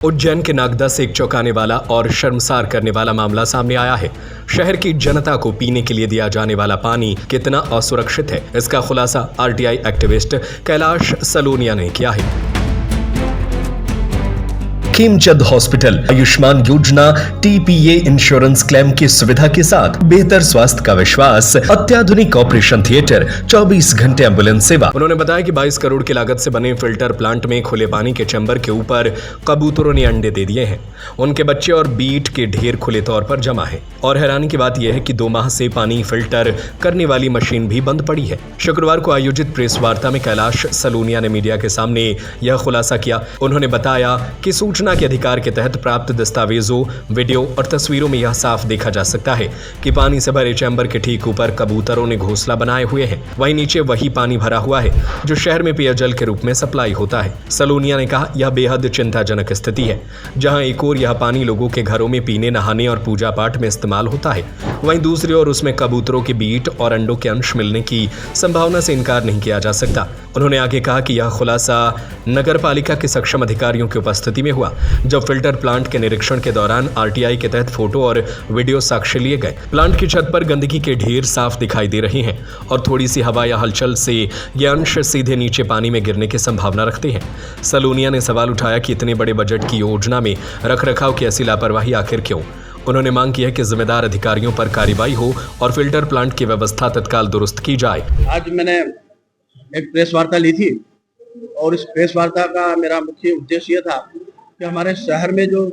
उज्जैन के नागदा से एक चौंकाने वाला और शर्मसार करने वाला मामला सामने आया है। शहर की जनता को पीने के लिए दिया जाने वाला पानी कितना असुरक्षित है, इसका खुलासा आरटीआई एक्टिविस्ट कैलाश सलोनिया ने किया है। खेमचंद हॉस्पिटल आयुष्मान योजना टीपीए इंश्योरेंस क्लेम की सुविधा के साथ बेहतर स्वास्थ्य का विश्वास, अत्याधुनिक ऑपरेशन थिएटर, 24 घंटे एम्बुलेंस सेवा। उन्होंने बताया कि 22 करोड़ की लागत से बने फिल्टर प्लांट में खुले पानी के चैम्बर के ऊपर कबूतरों ने अंडे दे दिए हैं। उनके बच्चे और बीट के ढेर खुले तौर पर जमा है। और हैरानी की बात यह है कि 2 माह से पानी फिल्टर करने वाली मशीन भी बंद पड़ी है। शुक्रवार को आयोजित प्रेस वार्ता में कैलाश सलोनिया ने मीडिया के सामने यह खुलासा किया। उन्होंने बताया कि सूचना के अधिकार के तहत प्राप्त दस्तावेजों, वीडियो और तस्वीरों में यह साफ देखा जा सकता है कि पानी से भरे चैम्बर के ठीक ऊपर कबूतरों ने घोंसला बनाए हुए हैं। वहीं नीचे वही पानी भरा हुआ है जो शहर में पेयजल के रूप में सप्लाई होता है। सलोनिया ने कहा, यह बेहद चिंताजनक स्थिति है, जहां एक ओर यह पानी लोगों के घरों में पीने, नहाने और पूजा पाठ में इस्तेमाल होता है, वहीं दूसरी ओर उसमें कबूतरों के बीट और अंडों के अंश मिलने की संभावना से इनकार नहीं किया जा सकता। उन्होंने आगे कहा कि यह खुलासा नगर पालिका के सक्षम अधिकारियों की उपस्थिति में हुआ, जब फिल्टर प्लांट के निरीक्षण के दौरान आरटीआई के तहत फोटो और वीडियो साक्ष्य लिए गए। प्लांट की छत पर गंदगी के ढेर साफ दिखाई दे रहे हैं और थोड़ी सी हवा या हलचल से ये अंश सीधे नीचे पानी में गिरने की संभावना रखते हैं। सलोनिया ने सवाल उठाया कि इतने बड़े बजट की योजना में रखरखाव की ऐसी लापरवाही आखिर क्यों। उन्होंने मांग की है कि जिम्मेदार अधिकारियों पर कार्रवाई हो और फिल्टर प्लांट की व्यवस्था तत्काल दुरुस्त की जाए। आज मैंने एक प्रेस वार्ता ली थी और इस प्रेस वार्ता का मेरा मुख्य उद्देश्य ये था कि हमारे शहर में जो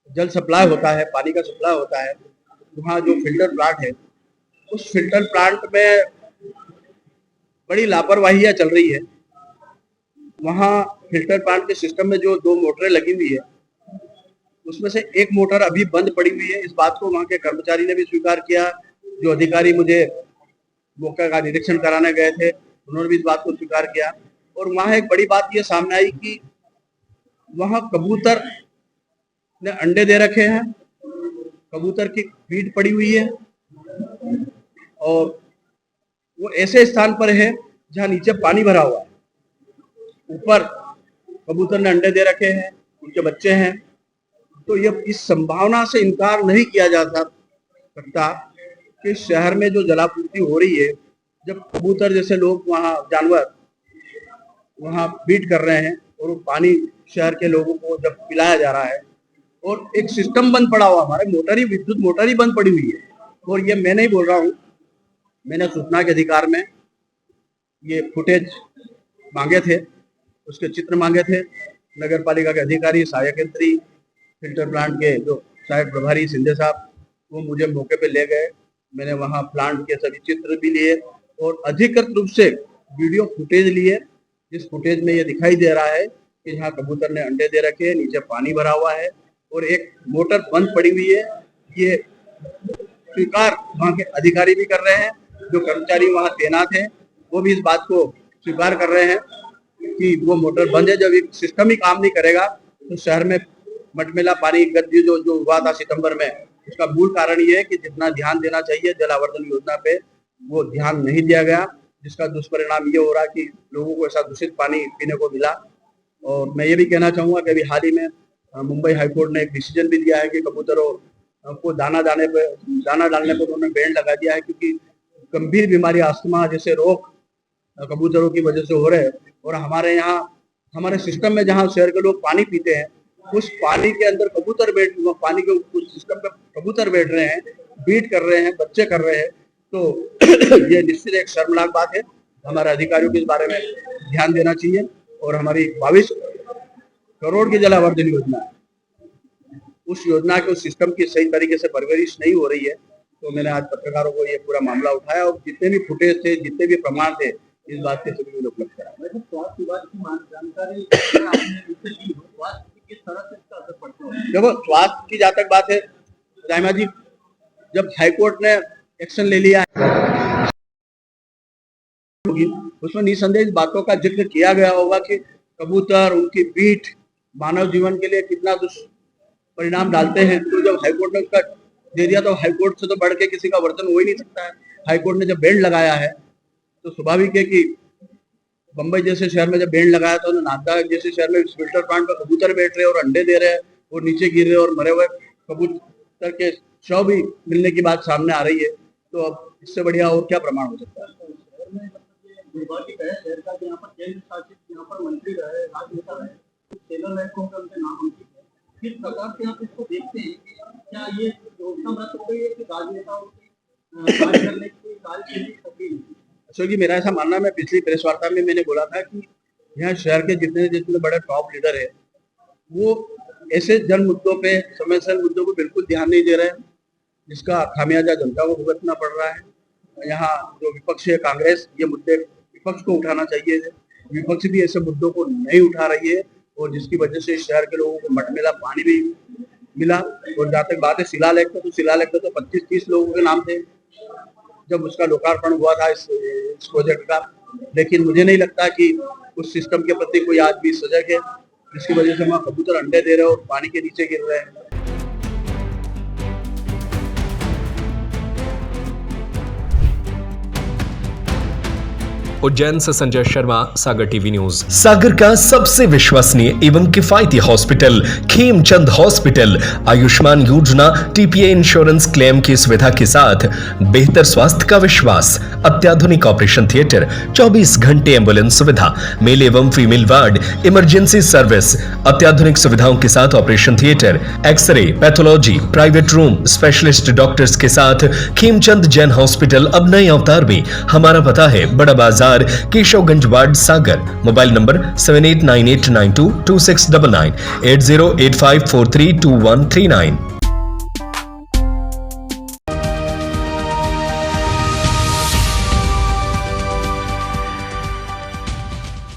जल सप्लाई होता है, पानी का सप्लाई होता है, वहाँ जो फिल्टर प्लांट है, उस फिल्टर प्लांट में बड़ी लापरवाहियाँ चल रही है। वहाँ फिल्टर प्लांट के सिस्टम में जो 2 मोटरें लगी हुई है, उसमें से एक मोटर अभी बंद पड़ी हुई है। इस बात को वहाँ के कर्मचारी ने भी स्वीकार किया। जो अधिकारी मुझे मौके का निरीक्षण कराने गए थे, उन्होंने भी इस बात को स्वीकार किया। और वहाँ एक बड़ी बात ये सामने आई कि वहाँ कबूतर ने अंडे दे रखे हैं, कबूतर की फीड पड़ी हुई है और वो ऐसे स्थान पर है जहाँ नीचे पानी भरा हुआ है। ऊपर कबूतर ने अंडे दे रखे हैं, उनके बच्चे हैं। तो ये इस संभावना से इनकार नहीं किया जा सकता कि शहर में जो जलापूर्ति हो रही है, जब कबूतर जैसे लोग वहाँ जानवर वहाँ फीड कर रहे हैं और वो पानी शहर के लोगों को जब पिलाया जा रहा है और एक सिस्टम बंद पड़ा हुआ, हमारे विद्युत मोटर ही बंद पड़ी हुई है। और ये मैं नहीं बोल रहा हूँ, मैंने सूचना के अधिकार में ये फुटेज मांगे थे, उसके चित्र मांगे थे। नगर पालिका के अधिकारी, सहायक यंत्री, फिल्टर प्लांट के जो सहायक प्रभारी सिंधे साहब, वो मुझे मौके पे ले गए। मैंने वहाँ प्लांट के सभी चित्र भी लिए और अधिकृत रूप से वीडियो फुटेज लिए। इस फुटेज में ये दिखाई दे रहा है कि यहाँ कबूतर ने अंडे दे रखे हैं, नीचे पानी भरा हुआ है और एक मोटर बंद पड़ी हुई है। ये स्वीकार वहाँ के अधिकारी भी कर रहे हैं, जो कर्मचारी वहाँ तैनात हैं वो भी इस बात को स्वीकार कर रहे हैं कि वो मोटर बंद है। जब एक सिस्टम ही काम नहीं करेगा तो शहर में मटमेला पानी गद्दी जो हुआ था सितंबर में, उसका मूल कारण ये है कि जितना ध्यान देना चाहिए जल आवर्धन योजना पे, वो ध्यान नहीं दिया गया, जिसका दुष्परिणाम ये हो रहा कि लोगों को ऐसा दूषित पानी पीने को मिला। और मैं ये भी कहना चाहूँगा कि अभी हाल ही में मुंबई हाईकोर्ट ने एक डिसीजन भी दिया है कि कबूतरों को दाना डालने पर उन्होंने बैन लगा दिया है, क्योंकि गंभीर बीमारी अस्थमा जैसे रोग कबूतरों की वजह से हो रहे हैं। और हमारे यहाँ हमारे सिस्टम में जहाँ शहर के लोग पानी पीते हैं, उस पानी के अंदर कबूतर पानी के उस सिस्टम में कबूतर बैठ रहे हैं, बीट कर रहे हैं, बच्चे कर रहे हैं। तो ये निश्चित एक शर्मनाक बात है। हमारे अधिकारियों को इस बारे में ध्यान देना चाहिए। और हमारी 22 करोड़ की जल आवर्धन योजना है, उस योजना के उस सिस्टम की सही तरीके से परवरिश नहीं हो रही है। तो मैंने आज पत्रकारों को ये पूरा मामला उठाया और जितने भी फुटेज थे, जितने भी प्रमाण थे, इस बात के सभी उपलब्ध कराया। देखो, स्वास्थ्य की जहाँ तक बात है रायमा जी, जब हाईकोर्ट ने एक्शन ले लिया उसमें निसंदेह बातों का जिक्र किया गया होगा कि कबूतर, उनकी बीट मानव जीवन के लिए कितना दुष्परिणाम डालते हैं। तो जब हाईकोर्ट ने उसका दे दिया तो हाईकोर्ट से तो बढ़ के किसी का वर्तन हो ही नहीं सकता है। हाईकोर्ट ने जब बैन लगाया है तो स्वाभाविक है कि बम्बई जैसे शहर में जब बैंड लगाया था, नागदा जैसे शहर में फिल्टर प्लांट पर कबूतर बैठ रहे हैं और अंडे दे रहे हैं और नीचे गिर रहे हैं और मरे हुए कबूतर के शव भी मिलने की बात सामने आ रही है। तो अब इससे बढ़िया और क्या प्रमाण हो सकता है। शहर का यहाँ पर केंद्र शासित यहाँ पर मंत्री रहे, राजनेता रहे, टेलर लड़कों का उनके नाम अंकित है। किस प्रकार से आप इसको देखते हैं? क्या ये योजना रद्द हो गई है कि राजनेताओं की कार्य करने की कार्यशैली? क्योंकि मेरा ऐसा मानना है, मैं पिछली प्रेस वार्ता में मैंने बोला था कि यहाँ शहर के जितने जितने बड़े टॉप लीडर है वो ऐसे जन मुद्दों पे, समस्या मुद्दों को बिल्कुल ध्यान नहीं दे रहे हैं, जिसका खामियाजा जनता को भुगतना पड़ रहा है। यहाँ जो विपक्ष है कांग्रेस, ये मुद्दे विपक्ष को उठाना चाहिए है, विपक्ष भी ऐसे मुद्दों को नहीं उठा रही है और जिसकी वजह से शहर के लोगों को मटमेला पानी भी मिला। और जहाँ तक बात है शिलालेख का, तो शिलालेख का तो 25-30 लोगों के नाम थे जब उसका लोकार्पण हुआ था इस प्रोजेक्ट का। लेकिन मुझे नहीं लगता कि उस सिस्टम के प्रति कोई आज भी सजग है, जिसकी वजह से वहाँ कबूतर अंडे दे रहे हैं और पानी के नीचे गिर रहे हैं। उज्जैन से संजय शर्मा, सागर टीवी न्यूज। सागर का सबसे विश्वसनीय एवं किफायती हॉस्पिटल खेमचंद हॉस्पिटल आयुष्मान योजना टीपीए इंश्योरेंस क्लेम की सुविधा के साथ बेहतर स्वास्थ्य का विश्वास, अत्याधुनिक ऑपरेशन थिएटर, 24 घंटे एम्बुलेंस सुविधा, मेल एवं फीमेल वार्ड, इमरजेंसी सर्विस, अत्याधुनिक सुविधाओं के साथ operation theatre, x-ray, pathology, private room, specialist doctors के साथ खेमचंद जैन हॉस्पिटल अब नए अवतार में। हमारा पता है Bada Bazar, Keshavganj ward, Sagar. Mobile number 7898922699, 8085432139।